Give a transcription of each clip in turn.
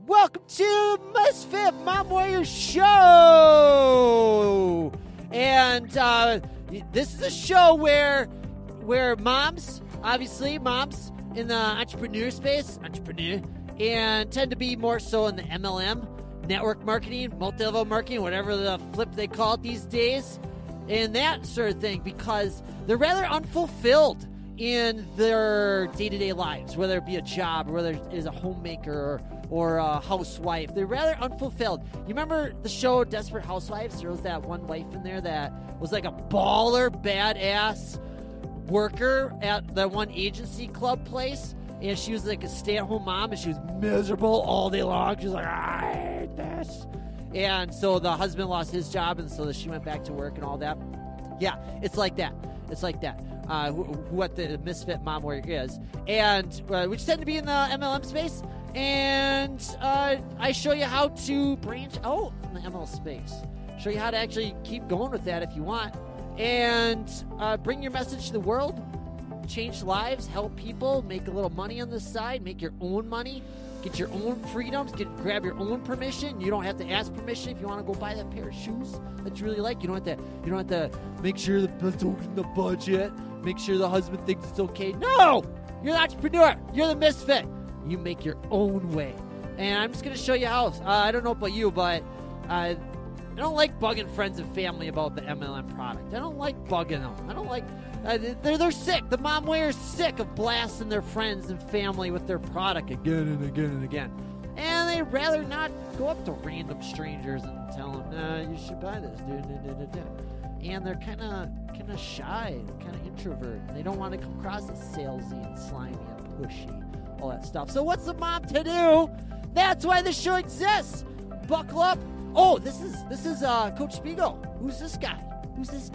Welcome to Misfit Mom Warrior Show! And this is a show where moms, obviously moms in the entrepreneur space, and tend to be more so in the MLM, network marketing, multi-level marketing, whatever the flip they call it these days, and that sort of thing, because they're rather unfulfilled in their day-to-day lives, whether it be a job or whether it is a homemaker or a housewife. They're rather unfulfilled. You remember the show Desperate Housewives? There was that one wife in there that was like a baller, badass worker at the one agency club place, and she was like a stay-at-home mom, and she was miserable all day long. She was like, I hate this. And so the husband lost his job, and so she went back to work and all that. Yeah, it's like that. It's like that. What the Misfit Mom Warrior is. And which tend to be in the MLM space. And I show you how to branch out in the MLM space. Show you how to actually keep going with that if you want. And bring your message to the world. Change lives. Help people. Make a little money on the side. Make your own money. Get your own freedoms. Grab your own permission. You don't have to ask permission if you want to go buy that pair of shoes that you really like. You don't have to make sure that's in the budget. Make sure the husband thinks it's okay. No! You're the entrepreneur. You're the misfit. You make your own way. And I'm just going to show you how. I don't know about you, but I don't like bugging friends and family about the MLM product. I don't like bugging them. I don't like... they're sick. The mom warrior's sick of blasting their friends and family with their product again and again and again. And they'd rather not go up to random strangers and tell them, you should buy this. And they're kind of shy, kind of introvert. They don't want to come across as salesy and slimy and pushy, all that stuff. So what's the mom to do? That's why this show exists. Buckle up. Oh, this is Coach Spiegel. Who's this guy? Who's this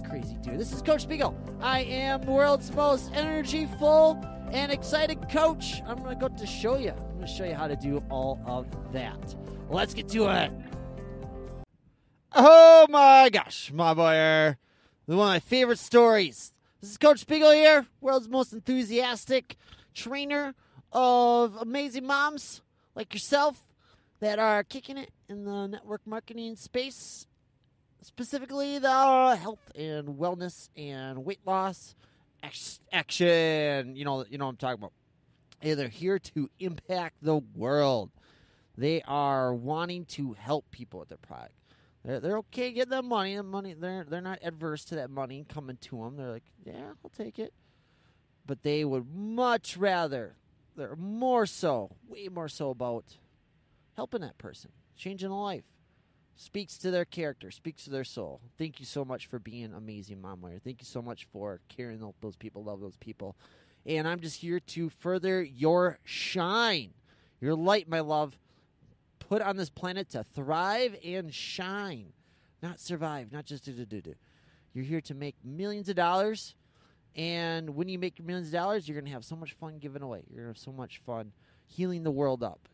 crazy dude? This is Coach Spiegel. I am the world's most energy-full and excited coach. I'm going to show you. I'm going to show you how to do all of that. Let's get to it. Oh my gosh, my boy. One of my favorite stories. This is Coach Spiegel here, world's most enthusiastic trainer of amazing moms like yourself that are kicking it in the network marketing space, specifically the health and wellness and weight loss action. You know what I'm talking about. Hey, they're here to impact the world. They are wanting to help people with their product. They're okay getting that money. They're not adverse to that money coming to them. They're like, yeah, I'll take it. But they would much rather. They're way more so about helping that person, changing a life. Speaks to their character, speaks to their soul. Thank you so much for being amazing, Mom Warrior. Thank you so much for caring about those people, love those people. And I'm just here to further your shine, your light, my love. Put on this planet to thrive and shine, not survive, not just do. You're here to make millions of dollars, and when you make your millions of dollars, you're going to have so much fun giving away. You're going to have so much fun healing the world up,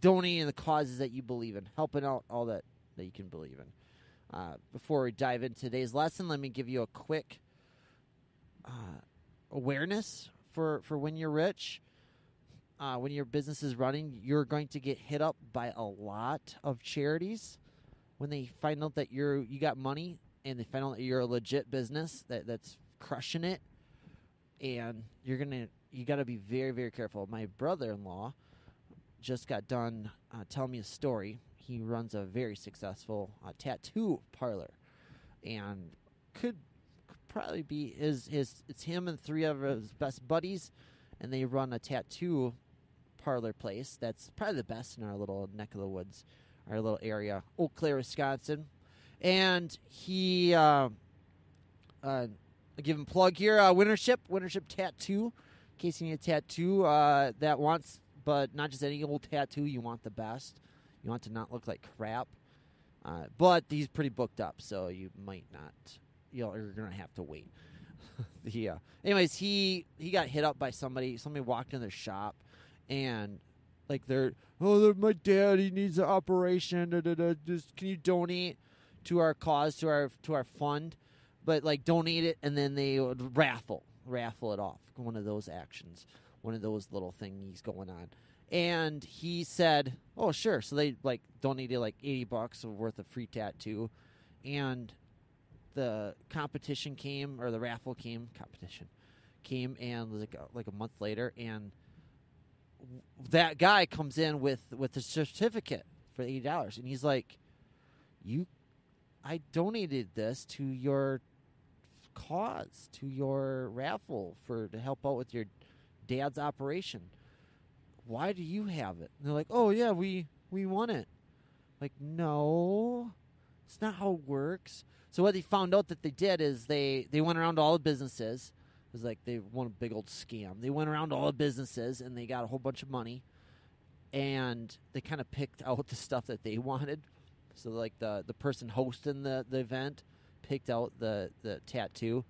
donating the causes that you believe in, helping out all that you can believe in. Before we dive into today's lesson, let me give you a quick awareness for when you're rich. When your business is running, you're going to get hit up by a lot of charities when they find out that you got money and they find out that you're a legit business that's crushing it, and you got to be very, very careful. My brother-in-law just got done telling me a story. He runs a very successful tattoo parlor, and could probably be it's him and three of his best buddies, and they run a tattoo parlor place that's probably the best in our little neck of the woods, our little area, Eau Claire, Wisconsin. And he I'll give him a plug here, Wintership Tattoo, in case you need a tattoo that wants, but not just any old tattoo. You want the best. You want to not look like crap. But he's pretty booked up, so you might not, you're going to have to wait. Yeah. Anyways, he got hit up by somebody. Somebody walked in their shop, and like my dad, he needs an operation. Just can you donate to our cause, to our fund? But like donate it, and then they would raffle it off. One of those actions, one of those little thingies going on. And he said, "Oh, sure." So they like donated like $80 worth of free tattoo, and the competition came, or the raffle came. Competition came, and like a month later, and that guy comes in with a certificate for $80, and he's like, I donated this to your cause, to your raffle to help out with your dad's operation. Why do you have it?" And they're like, "Oh yeah, we won it." Like, no, it's not how it works. So what they found out that they did is they went around to all the businesses. It was like they won a big old scam. They went around to all the businesses and they got a whole bunch of money, and they kind of picked out the stuff that they wanted. So like the person hosting the event picked out the tattoo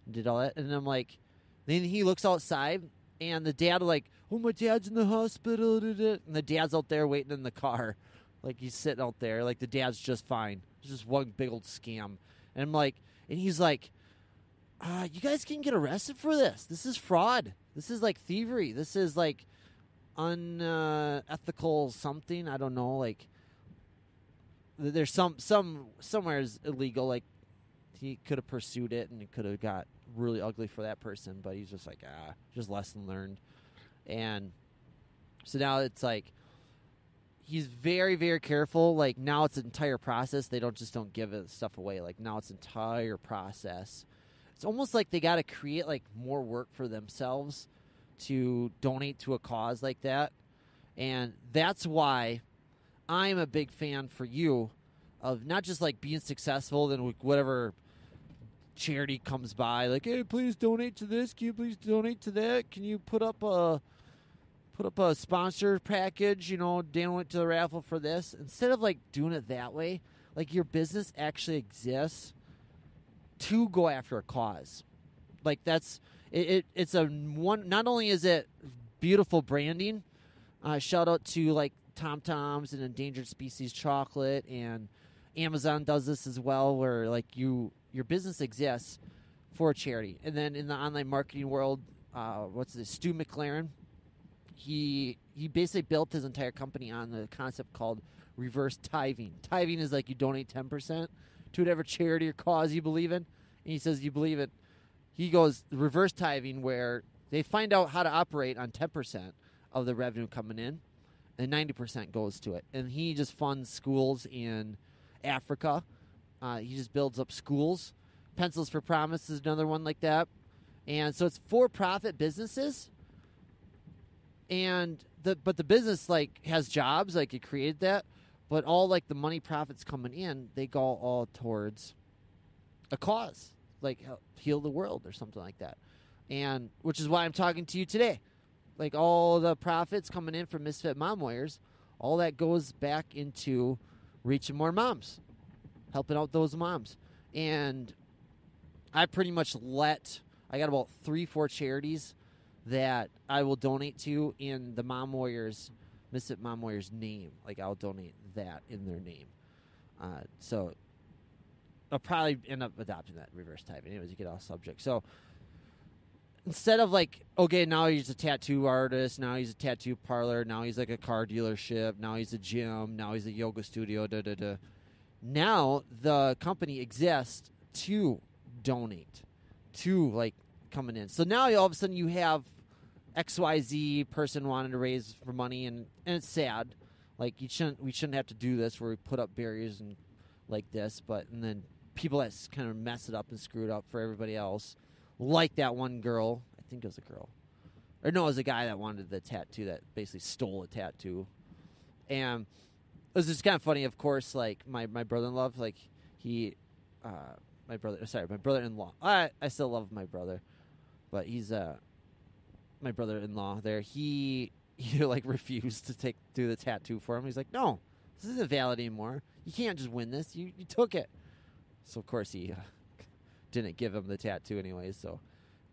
and did all that. And I'm like, then he looks outside, and the dad like, "Oh, my dad's in the hospital." And the dad's out there waiting in the car. Like, he's sitting out there. Like, the dad's just fine. It's just one big old scam. And I'm like, and he's like, "You guys can get arrested for this. This is fraud. This is like thievery. This is like unethical something. I don't know. Like, there's somewhere is illegal. Like, he could have pursued it, and it could have got really ugly for that person. But he's just like, just lesson learned." And so now it's like, he's very, very careful. Like, now it's an entire process. They don't give it stuff away. Like, now it's an entire process. It's almost like they got to create like more work for themselves to donate to a cause like that. And that's why I'm a big fan for you of not just like being successful, then whatever charity comes by, like, "Hey, please donate to this. Can you please donate to that? Can you put up a sponsor package, donate to the raffle for this?" Instead of like doing it that way, like, your business actually exists to go after a cause. Like, that's it. It's a one. Not only is it beautiful branding, shout out to like Tom Tom's and Endangered Species Chocolate, and Amazon does this as well, where like your business exists for a charity. And then in the online marketing world, Stu McLaren, he basically built his entire company on the concept called reverse tithing. Tithing is like you donate 10% to whatever charity or cause you believe in. And he says you believe it. He goes reverse tithing, where they find out how to operate on 10% of the revenue coming in, and 90% goes to it. And he just funds schools in Africa. He just builds up schools. Pencils for Promise is another one like that. And so it's for-profit businesses. And but the business like has jobs, like it created that, but all like the money profits coming in, they go all towards a cause, like heal the world or something like that. And which is why I'm talking to you today. Like, all the profits coming in from Misfit Mom Warriors, all that goes back into reaching more moms, helping out those moms. And I pretty much I got about 3-4 charities that I will donate to in the Mom Warriors, Misfit Mom Warriors name. Like, I'll donate that in their name. So I'll probably end up adopting that reverse type. Anyways, you get off subject. So instead of like, okay, now he's a tattoo artist, now he's a tattoo parlor, now he's like a car dealership, now he's a gym, now he's a yoga studio, Now the company exists to donate, to like coming in. So now all of a sudden you have XYZ person wanting to raise for money, and it's sad. Like, we shouldn't have to do this where we put up barriers and like this, and then people that kind of mess it up and screw it up for everybody else. Like that one girl, I think it was a girl. Or no, it was a guy that wanted the tattoo that basically stole a tattoo. And it was just kind of funny, of course, like my brother-in-law, like my brother-in-law. I still love my brother, but he's my brother-in-law there. He like refused to do the tattoo for him. He's like, "No, this isn't valid anymore. You can't just win this. You took it." So of course he didn't give him the tattoo anyways. So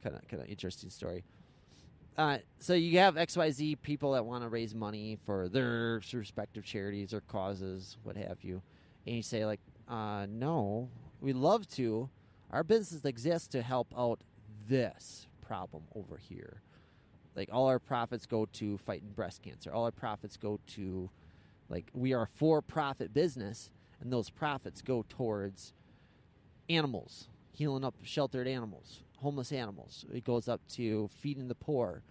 kind of interesting story. So you have XYZ people that want to raise money for their respective charities or causes, what have you, and you say like, "No, we'd love to. Our business exists to help out this problem over here." Like, all our profits go to fighting breast cancer. All our profits go to, like, we are a for-profit business, and those profits go towards animals, healing up sheltered animals, homeless animals. It goes up to feeding the poor.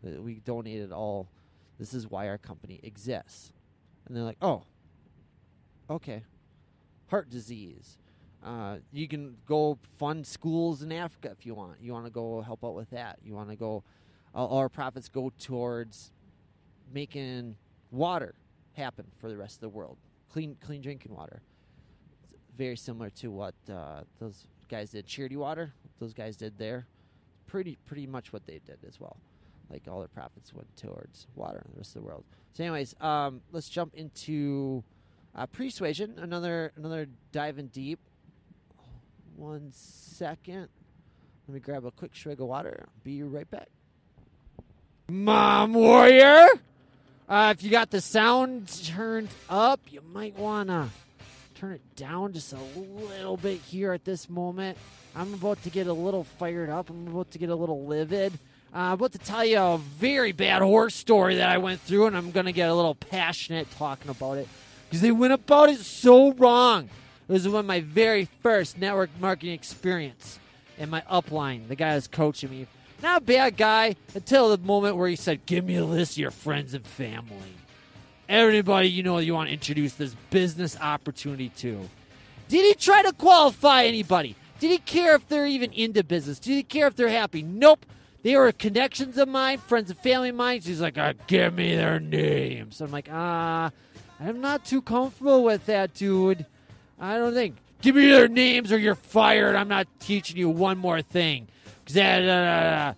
We donated all. This is why our company exists. And they're like, oh, okay. Heart disease. You can go fund schools in Africa if you want. You want to go help out with that. You want to go. All our profits go towards making water happen for the rest of the world. Clean drinking water. It's very similar to what those guys did. Charity water. Those guys did there. Pretty much what they did as well. Like, all their profits went towards water in the rest of the world. So anyways, let's jump into Pre-Suasion. Another diving deep. 1 second. Let me grab a quick swig of water. Be right back. Mom Warrior! If you got the sound turned up, you might want to turn it down just a little bit here at this moment. I'm about to get a little fired up. I'm about to get a little livid. I'm about to tell you a very bad horror story that I went through, and I'm going to get a little passionate talking about it because they went about it so wrong. It was one of my very first network marketing experience in my upline. The guy was coaching me. Not a bad guy until the moment where he said, give me a list of your friends and family. Everybody you want to introduce this business opportunity to. Did he try to qualify anybody? Did he care if they're even into business? Did he care if they're happy? Nope. They were connections of mine, friends and family of mine. He's like, give me their names. I'm like, I'm not too comfortable with that, dude. I don't think. Give me their names or you're fired. I'm not teaching you one more thing. And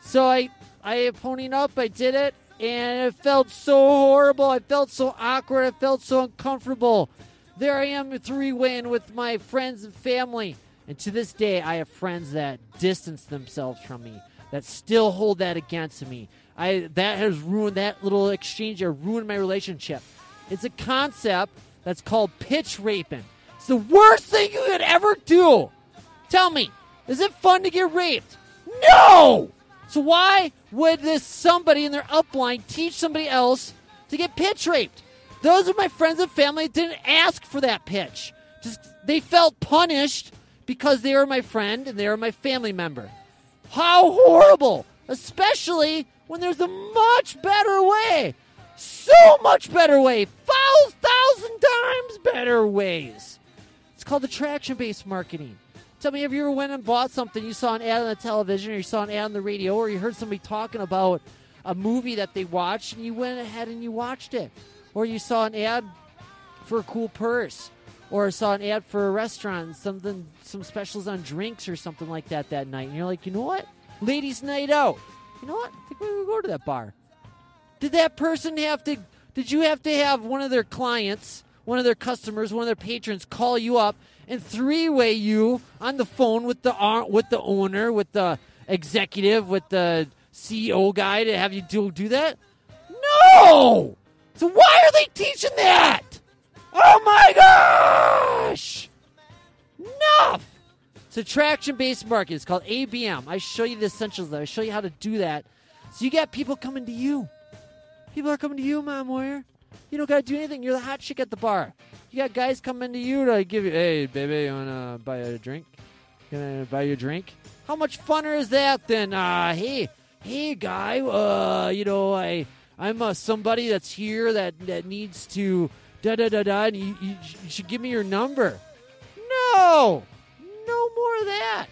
so I ponied up. I did it, and it felt so horrible. I felt so awkward. I felt so uncomfortable. There I am three-waying with my friends and family. And to this day, I have friends that distance themselves from me, that still hold that against me. That has ruined that little exchange. Or ruined my relationship. It's a concept that's called pitch raping. It's the worst thing you could ever do. Tell me, is it fun to get raped? No! So why would somebody in their upline teach somebody else to get pitch raped? Those are my friends and family that didn't ask for that pitch. They felt punished because they were my friend and they were my family member. How horrible! Especially when there's a much better way. So much better way. 5,000 times better ways. It's called attraction-based marketing. Tell me, have you ever went and bought something, you saw an ad on the television, or you saw an ad on the radio, or you heard somebody talking about a movie that they watched, and you went ahead and you watched it? Or you saw an ad for a cool purse, or saw an ad for a restaurant, some specials on drinks or something like that night, and you're like, you know what? Ladies' night out. You know what? I think we're going to go to that bar. Did that person did you have to have one of their clients, one of their customers, one of their patrons call you up and three-way you on the phone with the owner, with the executive, with the CEO guy to have you do that? No! So why are they teaching that? Oh my gosh! Enough! It's attraction-based marketing. It's called ABM. I show you the essentials there. I show you how to do that. So you got people coming to you. People are coming to you, Mom Warrior. You don't got to do anything. You're the hot chick at the bar. You got guys coming to you to give you, hey, baby, you want to buy a drink? You want to buy you a drink? How much funner is that than, hey, guy, I'm somebody that's here that needs to da-da-da-da, and you should give me your number. No more of that.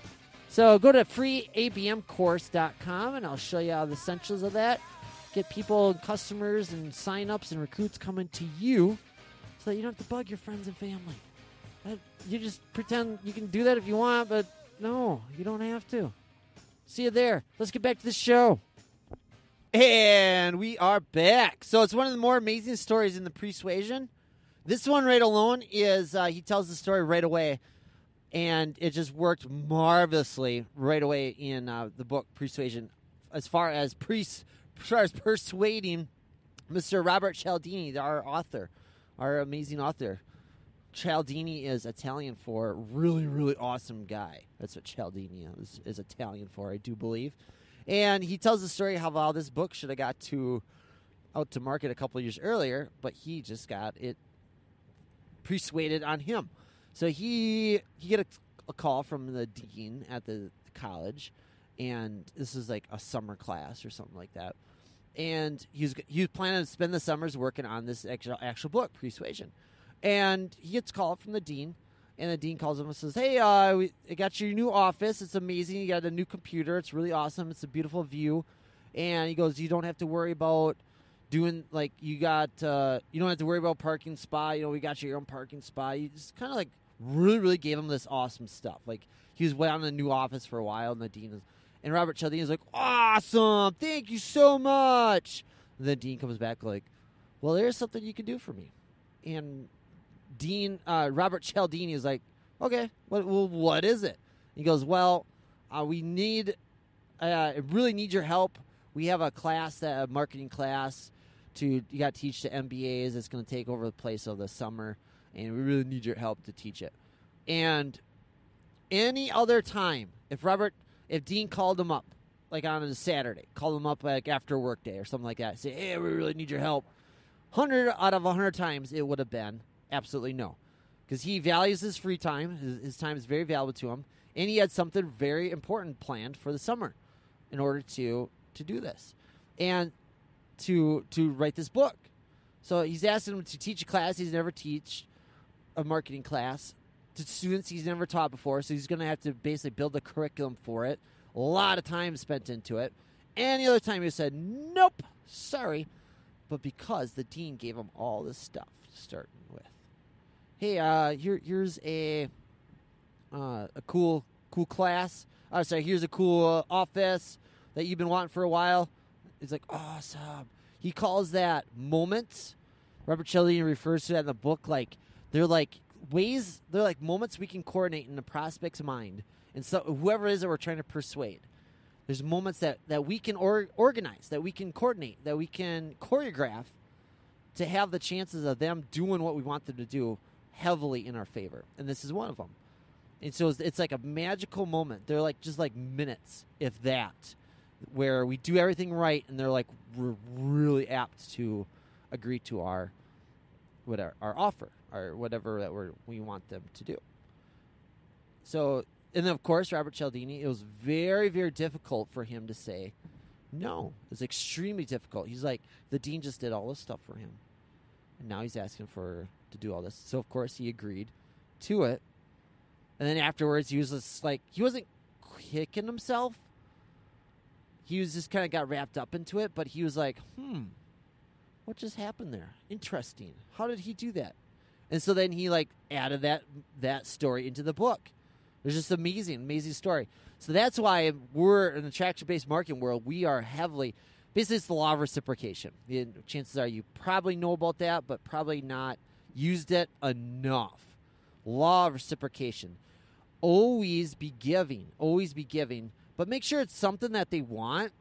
So go to freeabmcourse.com, and I'll show you all the essentials of that. Get people and customers and sign-ups and recruits coming to you so that you don't have to bug your friends and family. You just pretend you can do that if you want, but no, you don't have to. See you there. Let's get back to the show. And we are back. So it's one of the more amazing stories in the Pre-Suasion. This one right alone is, he tells the story right away, and it just worked marvelously right away in the book Pre-Suasion. As far as persuading Mr. Robert Cialdini, our author, our amazing author. Cialdini is Italian for really, really awesome guy. That's what Cialdini is Italian for, I do believe. And he tells the story how this book should have got out to market a couple of years earlier, but he just got it persuaded on him. So he get a call from the dean at the college, and this is like a summer class or something like that. And he was planning to spend the summers working on this actual book, Pre-Suasion. And he gets called from the dean, and the dean calls him and says, "Hey, I got your new office. It's amazing. You got a new computer. It's really awesome. It's a beautiful view." And he goes, "You don't have to worry about doing, like, you don't have to worry about parking spot. We got your own parking spot." He just kind of like really, really gave him this awesome stuff. Like, he was on the new office for a while, and the dean and Robert Cialdini is like, "Awesome, thank you so much." And the dean comes back like, "Well, there's something you can do for me." And Robert Cialdini is like, "Okay, what is it?" He goes, "Well, we really need your help. We have a marketing class you got to teach to MBAs. It's going to take over the place of the summer, and we really need your help to teach it." And any other time, if Dean called him up, like on a Saturday, called him up like after a work day or something like that, say, "Hey, we really need your help," 100 out of 100 times it would have been absolutely no, because he values his free time. His time is very valuable to him, and he had something very important planned for the summer in order to do this and to write this book. So he's asking him to teach a class he's never teach, a marketing class, to students he's never taught before. So he's going to have to basically build a curriculum for it. A lot of time spent into it. Any other time he said, "Nope, sorry." But because the dean gave him all this stuff, starting with, "Hey, here's a cool class. Here's a cool office that you've been wanting for a while." He's like, "Awesome." He calls that moments. Robert Cialdini refers to that in the book like they're like moments we can coordinate in the prospect's mind. And so whoever it is that we're trying to persuade, there's moments that we can organize, that we can coordinate, that we can choreograph to have the chances of them doing what we want them to do heavily in our favor. And this is one of them. And so it's like a magical moment. They're like just like minutes, if that, where we do everything right, and they're like, we're really apt to agree to our offer, or whatever that we want them to do. So, and then of course, Robert Cialdini, it was very, very difficult for him to say no. It was extremely difficult. He's like, the dean just did all this stuff for him, and now he's asking to do all this. So of course he agreed to it. And then afterwards, he was just like, he wasn't kicking himself. He was just kind of got wrapped up into it, but he was like, what just happened there? Interesting. How did he do that? And so then he like added that story into the book. It was just amazing story. So that's why we're in the attraction-based marketing world. We are heavily, basically it's the law of reciprocation. Chances are you probably know about that, but probably not used it enough. Law of reciprocation. Always be giving, but make sure it's something that they want.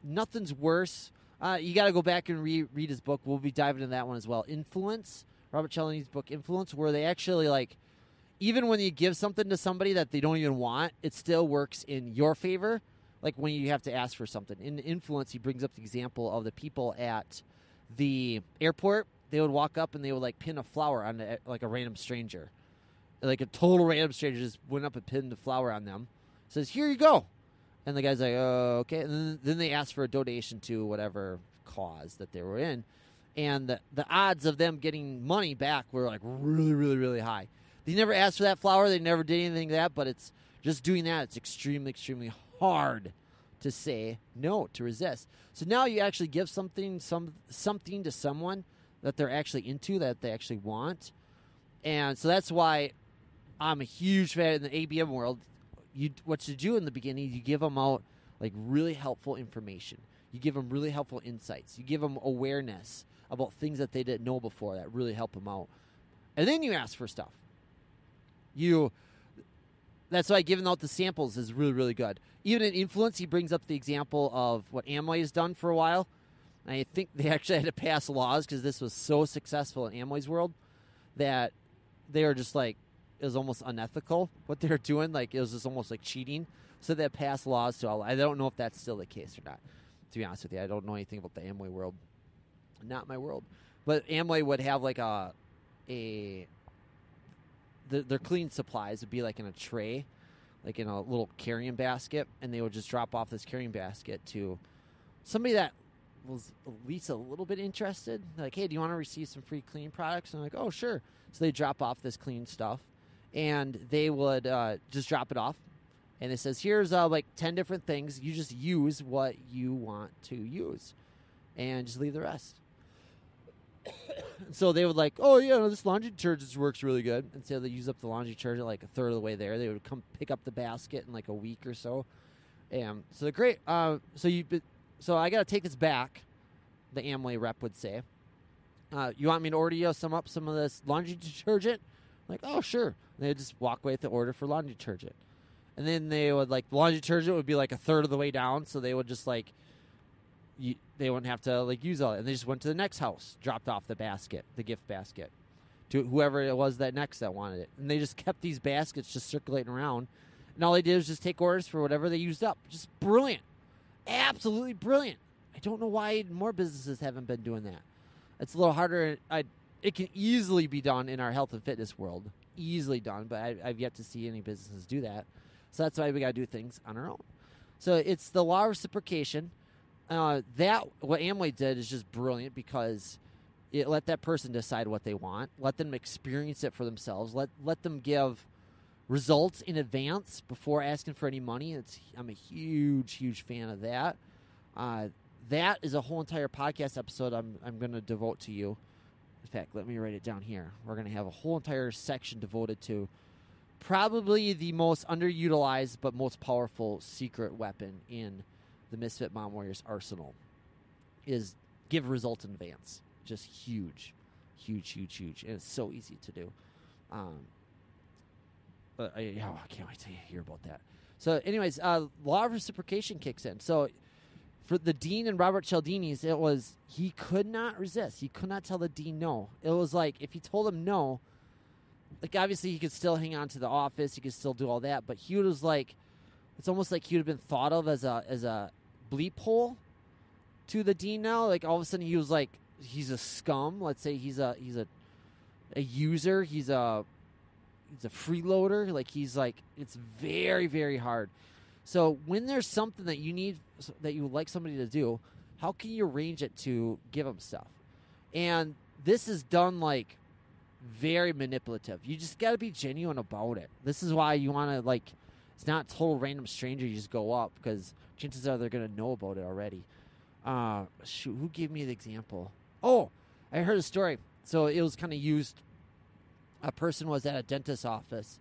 Nothing's worse. You got to go back and read his book. We'll be diving into that one as well. Influence, Robert Cialdini's book, Influence, where they actually like, even when you give something to somebody that they don't even want, it still works in your favor. Like when you have to ask for something. In Influence, he brings up the example of the people at the airport. They would walk up and they would like pin a flower on like a random stranger. Like a total random stranger just went up and pinned the flower on them. Says, "Here you go." And the guy's like, "Oh, okay." And then they asked for a donation to whatever cause that they were in. And the odds of them getting money back were like really, really, really high. They never asked for that flower. They never did anything like that. But it's just doing that. It's extremely, extremely hard to say no, to resist. So now you actually give something to someone that they're actually into, that they actually want. And so that's why I'm a huge fan in the ABM world. What you do in the beginning, you give them out like really helpful information. You give them really helpful insights. You give them awareness about things that they didn't know before that really help them out. And then you ask for stuff. That's why giving out the samples is really, really good. Even in Influence, he brings up the example of what Amway has done for a while. I think they actually had to pass laws because this was so successful in Amway's world that they were just like, it was almost unethical what they were doing. Like, it was just almost like cheating. So they pass laws to all. I don't know if that's still the case or not. To be honest with you, I don't know anything about the Amway world. Not my world. But Amway would have like their cleaning supplies would be like in a tray, like in a little carrying basket, and they would just drop off this carrying basket to somebody that was at least a little bit interested. Like, hey, do you want to receive some free cleaning products? And I'm like, oh, sure. So they drop off this clean stuff, and they would just drop it off. And it says, here's like 10 different things. You just use what you want to use and just leave the rest. So they would like, oh, yeah, no, this laundry detergent works really good. And so they use up the laundry detergent like a third of the way there. They would come pick up the basket in like a week or so. And so they're great. So I got to take this back, the Amway rep would say. You want me to order you some of this laundry detergent? I'm like, oh, sure. And they would just walk away with the order for laundry detergent. And then they would, like, the laundry detergent would be, like, a third of the way down, so they would just, like, they wouldn't have to, like, use all it. And they just went to the next house, dropped off the basket, the gift basket, to whoever it was that wanted it. And they just kept these baskets just circulating around. And all they did was just take orders for whatever they used up. Just brilliant. Absolutely brilliant. I don't know why more businesses haven't been doing that. It's a little harder. It can easily be done in our health and fitness world. Easily done, but I've yet to see any businesses do that. So that's why we got to do things on our own. So it's the law of reciprocation. What Amway did is just brilliant because it let that person decide what they want, let them experience it for themselves, let them give results in advance before asking for any money. I'm a huge, huge fan of that. That is a whole entire podcast episode I'm going to devote to you. In fact, let me write it down here. We're going to have a whole entire section devoted to probably the most underutilized but most powerful secret weapon in the Misfit Mom Warriors arsenal is give results in advance. Just huge, huge, huge, huge. And it's so easy to do. I can't wait to hear about that. So anyways, law of reciprocation kicks in. So for the dean and Robert Cialdini's, it was he could not resist. He could not tell the dean no. It was like if he told him no, like obviously he could still hang on to the office, he could still do all that, but he was like, it's almost like he would have been thought of as a bleep hole to the dean now. Like all of a sudden he was like he's a scum. Let's say he's a user. He's a freeloader. Like he's like it's very, very hard. So when there's something that you need, that you would like somebody to do, how can you arrange it to give them stuff? And this is done like very manipulative. You just got to be genuine about it. This is why you want to like, it's not total random stranger. You just go up because chances are they're going to know about it already. Who gave me the example? Oh, I heard a story. So it was kind of used. A person was at a dentist's office.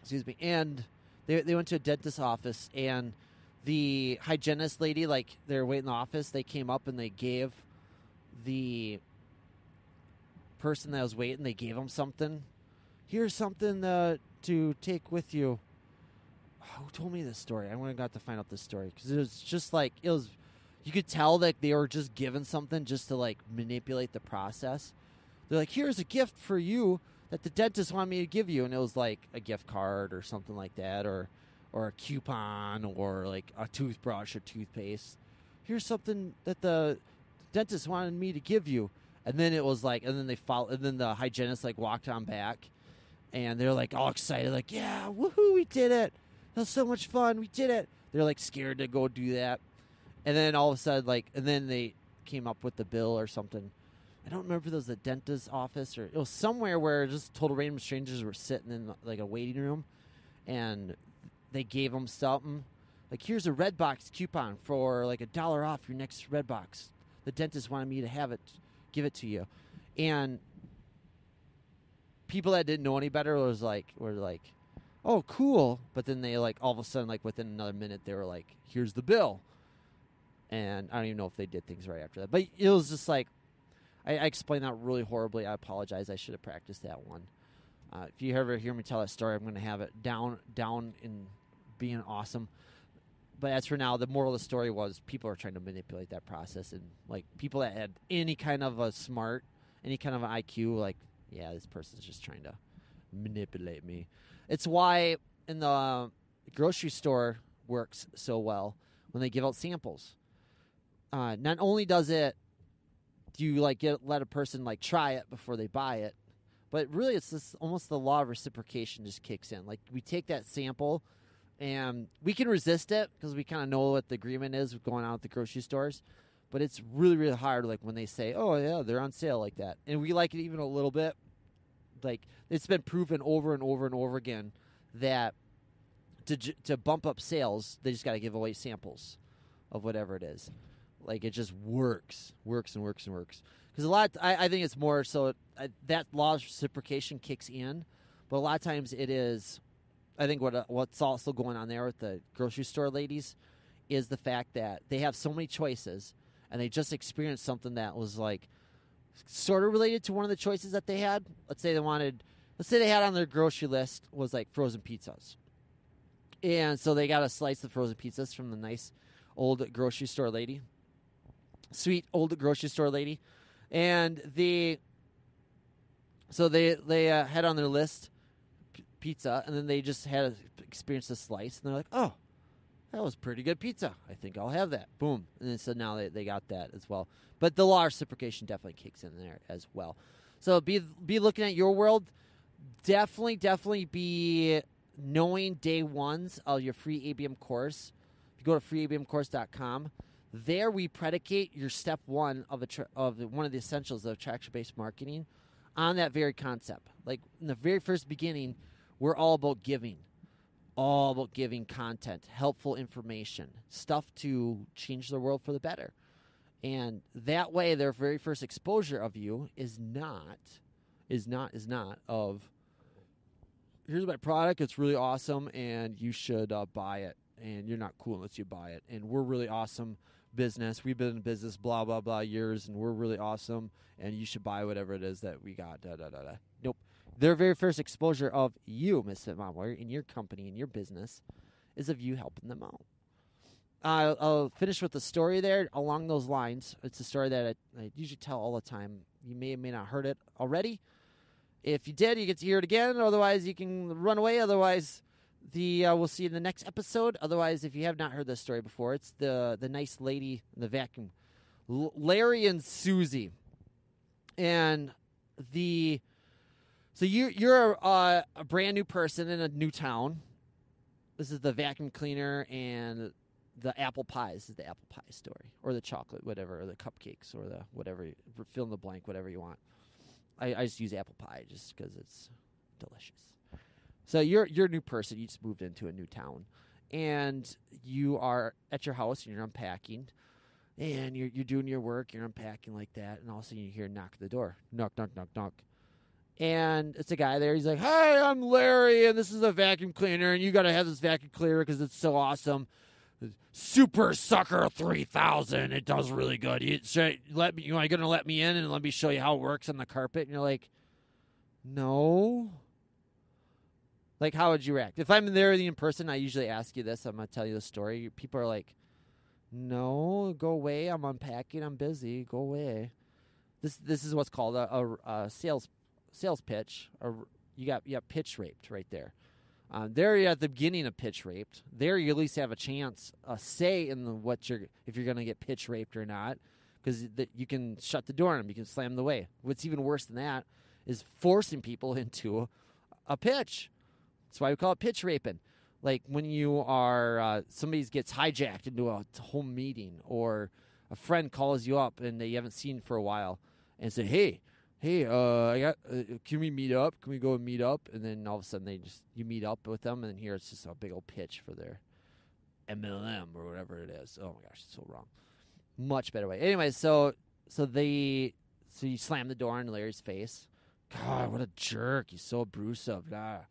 Excuse me. And they went to a dentist's office, and the hygienist lady, like they're waiting in the office, they came up and they gave the person that was waiting, they gave him something. Here's something to take with you. Who told me this story? I got to find out this story because it was just like you could tell that they were just given something just to like manipulate the process. They're like, here's a gift for you that the dentist wanted me to give you, and it was like a gift card or something like that, or a coupon, or like a toothbrush or toothpaste. Here's something that the dentist wanted me to give you. And then it was like, and then then the hygienist like walked on back, and they're like all excited, like, yeah, woohoo, we did it. That was so much fun. We did it. They're like scared to go do that. And then all of a sudden, like, and then they came up with the bill or something. I don't remember if it was the dentist's office or it was somewhere where just total random strangers were sitting in like a waiting room, and they gave them something. Like, here's a Redbox coupon for like $1 off your next Redbox. The dentist wanted me to give it to you. And people that didn't know any better were like, oh, cool. But then they like all of a sudden, like within another minute, they were like, here's the bill. And I don't even know if they did things right after that. But it was just like, I explained that really horribly. I apologize. I should have practiced that one. If you ever hear me tell that story, I'm going to have it down in being awesome. But as for now, the moral of the story was people are trying to manipulate that process. And like people that had any kind of a smart, any kind of an IQ, like, yeah, this person's just trying to manipulate me. It's why in the grocery store works so well when they give out samples. Not only do you like let a person like try it before they buy it, but really it's this almost the law of reciprocation just kicks in. Like we take that sample and we can resist it because we kind of know what the agreement is going on at the grocery stores. But it's really, really hard, like, when they say, oh, yeah, they're on sale like that. And we like it even a little bit. Like, it's been proven over and over and over again that to bump up sales, they just got to give away samples of whatever it is. Like, it just works and works and works. Because I think it's more so that law of reciprocation kicks in. But a lot of times it is, I think what's also going on there with the grocery store ladies is the fact that they have so many choices. And they just experienced something that was like sort of related to one of the choices that they had. Let's say they had on their grocery list was like frozen pizzas. And so they got a slice of frozen pizzas from the nice old grocery store lady. Sweet old grocery store lady. And they had on their list pizza, and then they just had experienced a slice, and they're like, oh, that was pretty good pizza. I think I'll have that. Boom. And then so now they got that as well. But the law of reciprocation definitely kicks in there as well. So be looking at your world. Definitely be knowing day ones of your free ABM course. If you go to freeabmcourse.com, there we predicate your step one of one of the essentials of attraction-based marketing on that very concept. Like in the very first beginning, we're all about giving. All about giving content, helpful information, stuff to change the world for the better. And that way, their very first exposure of you is not of, here's my product, it's really awesome, and you should buy it, and you're not cool unless you buy it, and we're really awesome business, we've been in business blah, blah, blah years, and we're really awesome, and you should buy whatever it is that we got, da-da-da-da. Nope. Their very first exposure of you, Misfit Mom Warrior, in your company, in your business, is of you helping them out. I'll finish with a story there along those lines. It's a story that I usually tell all the time. You may or may not heard it already. If you did, you get to hear it again. Otherwise, you can run away. Otherwise, we'll see you in the next episode. Otherwise, if you have not heard this story before, it's the nice lady in the vacuum, Larry and Susie, and So you're a brand new person in a new town. This is the vacuum cleaner and the apple pie. This is the apple pie story, or the chocolate, whatever, or the cupcakes, or the whatever. Fill in the blank, whatever you want. I just use apple pie just because it's delicious. So you're a new person. You just moved into a new town, and you are at your house and you're unpacking, and you're doing your work. You're unpacking like that, and all of a sudden you hear a knock at the door. Knock, knock, knock, knock. And it's a guy there. He's like, "Hi, I'm Larry, and this is a vacuum cleaner, and you got to have this vacuum cleaner because it's so awesome. Super Sucker 3000. It does really good. You going to let me in and let me show you how it works on the carpet?" And you're like, "No." Like, how would you react? If I'm there in person, I usually ask you this. I'm going to tell you the story. People are like, "No, go away. I'm unpacking. I'm busy. Go away." This is what's called a sales pitch. You got pitch raped right there. There you're at the beginning of pitch raped. There you at least have a chance, a say in if you're going to get pitch raped or not, because you can shut the door on them. You can slam the way. What's even worse than that is forcing people into a pitch. That's why we call it pitch raping. Like when you are somebody gets hijacked into a home meeting, or a friend calls you up and you haven't seen for a while and say, "Hey, can we meet up? Can we go and meet up?" And then all of a sudden you meet up with them, and here it's just a big old pitch for their MLM or whatever it is. Oh my gosh, it's so wrong. Much better way. Anyway, so you slam the door in Larry's face. God, what a jerk! He's so abusive. Blah.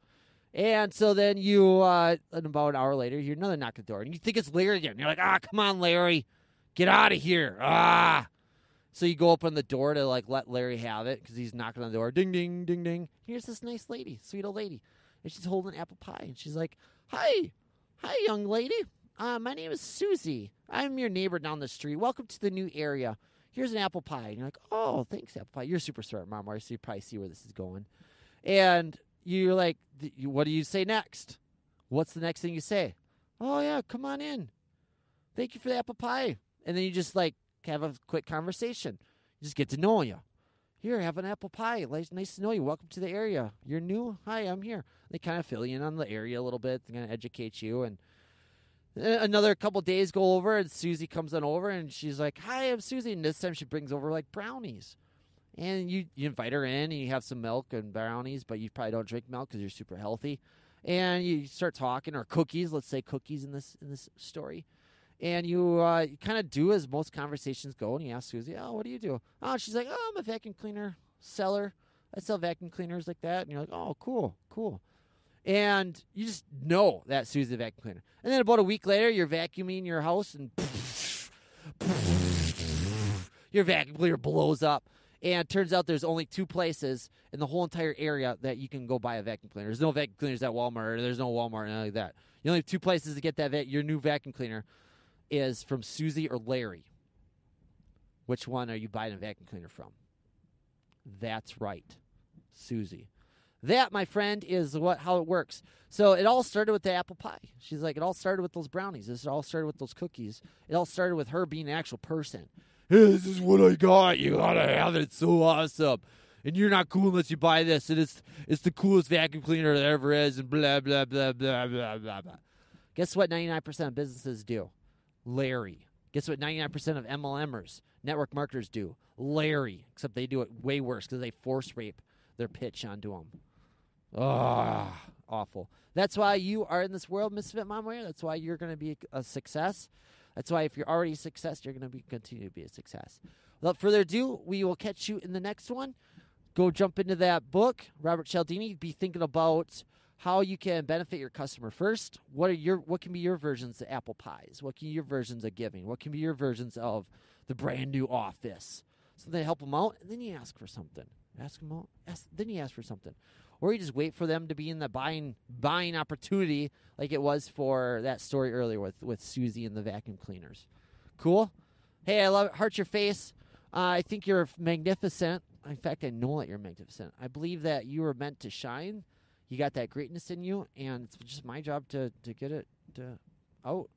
And so then you, about an hour later, you hear another knock at the door, and you think it's Larry again. You're like, "Come on, Larry, get out of here!" So you go open the door to let Larry have it because he's knocking on the door. Ding, ding, ding, ding. Here's this nice lady, sweet old lady, and she's holding an apple pie, and she's like, Hi, young lady. My name is Susie. I'm your neighbor down the street. Welcome to the new area. Here's an apple pie." And you're like, "Oh, thanks, apple pie. You're super smart, Mom. So you probably see where this is going." And you're like, "What do you say next?" What's the next thing you say? Oh, yeah, come on in. Thank you for the apple pie. And then you just, like, have a quick conversation. Just get to know you. Here, have an apple pie. Nice to know you. Welcome to the area. You're new? Hi, I'm here. They kind of fill you in on the area a little bit. They're going to educate you. And another couple days go over, and Susie comes on over, and she's like, hi, I'm Susie. And this time she brings over, like, brownies. And you invite her in, and you have some milk and brownies, but you probably don't drink milk because you're super healthy. And you start talking, or cookies. Let's say cookies in this story. And you kind of do as most conversations go, and you ask Susie, oh, what do you do? Oh, she's like, oh, I'm a vacuum cleaner seller. I sell vacuum cleaners like that. And you're like, oh, cool. And you just know that Susie's a vacuum cleaner. And then about a week later, you're vacuuming your house, and your vacuum cleaner blows up. And it turns out there's only 2 places in the whole entire area that you can go buy a vacuum cleaner. There's no vacuum cleaners at Walmart. There's no Walmart, nothing like that. You only have 2 places to get that your new vacuum cleaner is from Susie or Larry. Which one are you buying a vacuum cleaner from? That's right, Susie. That, my friend, is how it works. So it all started with the apple pie. She's like, it all started with those brownies. This all started with those cookies. It all started with her being an actual person. Hey, this is what I got. You gotta have it. It's so awesome. And you're not cool unless you buy this. And it's the coolest vacuum cleaner there ever is. And blah, blah, blah, blah, blah, blah, blah. Guess what 99% of businesses do? Larry. Guess what 99% of MLMers, network marketers, do? Larry. Except they do it way worse because they force rape their pitch onto them. Awful. That's why you are in this world, Misfit Momware. That's why you're going to be a success. That's why if you're already a success, you're going to continue to be a success. Without further ado, we will catch you in the next one. Go jump into that book. Robert Cialdini, be thinking about how you can benefit your customer first. What can be your versions of apple pies? What can be your versions of giving? What can be your versions of the brand new office? So they help them out, and then you ask for something. Ask them out. Then you ask for something. Or you just wait for them to be in the buying opportunity like it was for that story earlier with Susie and the vacuum cleaners. Cool? Hey, I love it. Heart your face. I think you're magnificent. In fact, I know that you're magnificent. I believe that you were meant to shine. You got that greatness in you, and it's just my job to get it out.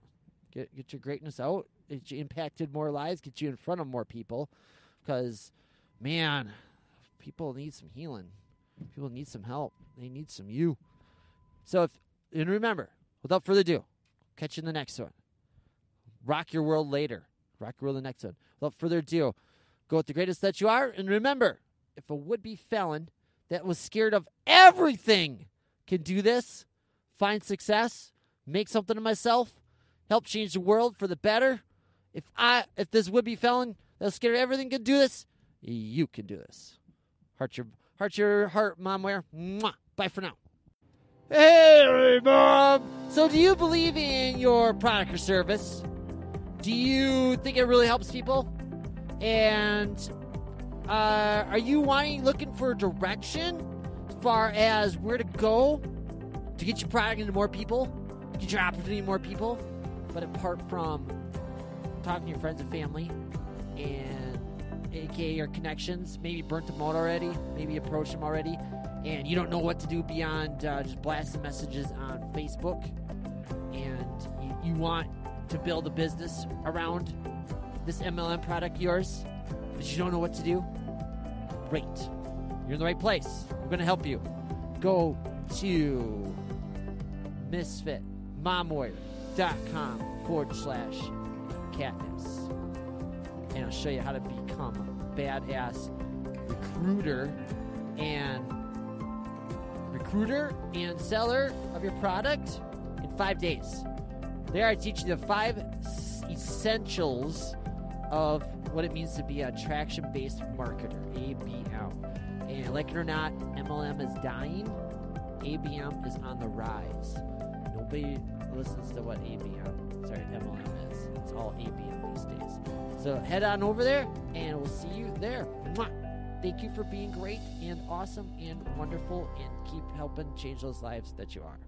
Get your greatness out. Get you impacted more lives. Get you in front of more people. Because, man, people need some healing. People need some help. They need some you. So, and remember, without further ado, catch you in the next one. Rock your world later. Rock your world in the next one. Without further ado, go with the greatest that you are. And remember, if a would-be felon that was scared of everything can do this, find success, make something of myself, help change the world for the better, if this would-be felon that was scared of everything can do this, you can do this. Heart your heart, Momware. Mwah. Bye for now. Hey, Mom. So do you believe in your product or service? Do you think it really helps people? And are you looking for direction as far as where to go to get your product into more people, get your opportunity to more people? But apart from talking to your friends and family and aka your connections, maybe burnt them out already, maybe approached them already, and you don't know what to do beyond just blasting messages on Facebook, and you want to build a business around this MLM product of yours, but you don't know what to do? Great. You're in the right place. We're going to help you. Go to misfitmomwarrior.com/Katniss. And I'll show you how to become a badass recruiter and seller of your product in 5 days. There I teach you the 5 essentials of what it means to be an attraction-based marketer, ABM. And like it or not, MLM is dying. ABM is on the rise. Nobody listens to what MLM is. It's all ABM these days. So head on over there, and we'll see you there. Mwah! Thank you for being great and awesome and wonderful, and keep helping change those lives that you are.